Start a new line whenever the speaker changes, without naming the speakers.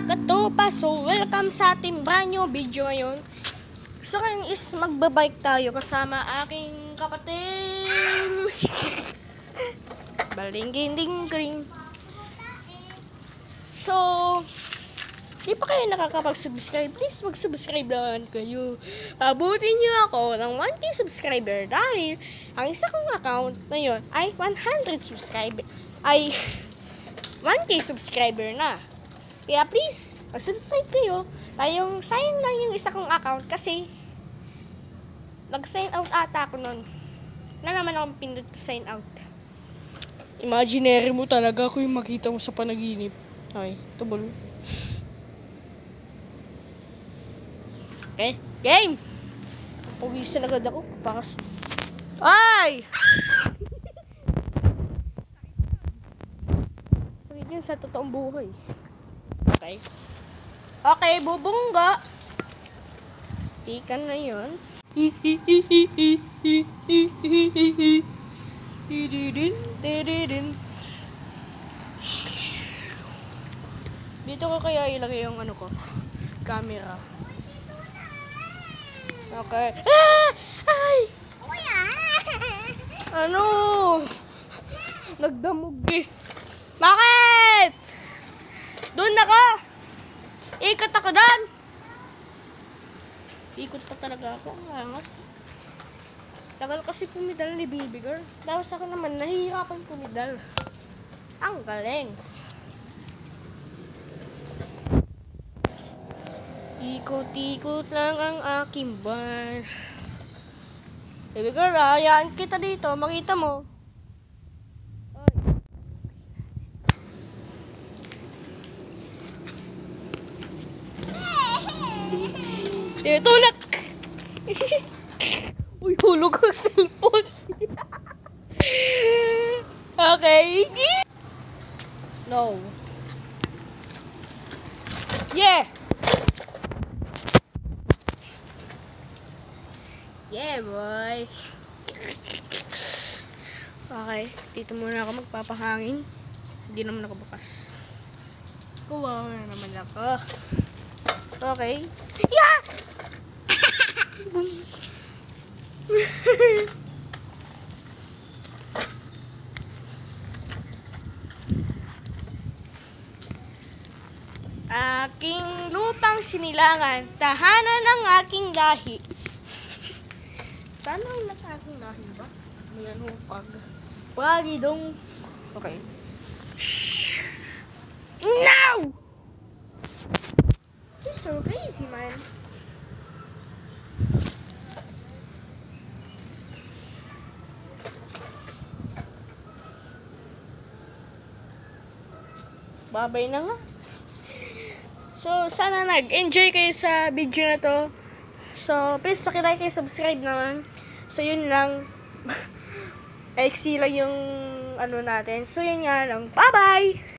mga katopa, so welcome sa ating brand new video ngayon. So ngayon is magbabike tayo kasama aking kapatid. Balinginding-gring. So, di pa kayo nakakapag-subscribe, please mag-subscribe naman kayo. Pabutin nyo ako ng 1K subscriber dahil ang isa kong account ngayon ay 100 subscriber. Ay 1K subscriber na. Kaya please, mag-subscribe kayo. Tayong sayang lang yung isa kong account kasi nag-sign out ata ako nun. Na naman akong pindot to sign out. Imaginary mo talaga ako yung makita mo sa panaginip. Okay, tubol. Okay, game! Pawisan agad ako. Pakas. Ay! Sakit yun sa totoong buhay. Okay. Okay, bubungga. Ikan na yun. Dito ko kaya ilagay yung ano ko, camera. Okay. Ah! Ay! Ano? Nagdamog eh. Bakit? Doon ako! Ikot ako doon! Ikot pa talaga ako. Angas. Tagal kasi pumidal ni Baby Girl. Tapos ako naman, nahihirapan pumidal. Ang galing. Ikot-ikot lang ang aking bar. Baby Girl, hayaan kita dito. Makita mo. Tulak! Uy, hulog ang cellphone. Okay. No. Yeah! Yeah, boy. Okay, dito muna ako magpapahangin. Hindi naman ako bukas. Kuwawa na naman ako. Okay. Yeah! Aking lupang sinilangan, tahanan ng aking lahi. Sana ang aking lahi ba? May ano pag. Pagi dong. Okay. Shh! No! You're so crazy, man. Babay na nga. So, sana nag-enjoy kayo sa video na to. So, please paki-like and subscribe naman. So, yun lang. Exi lang yung ano natin. So, yun nga lang. Bye-bye!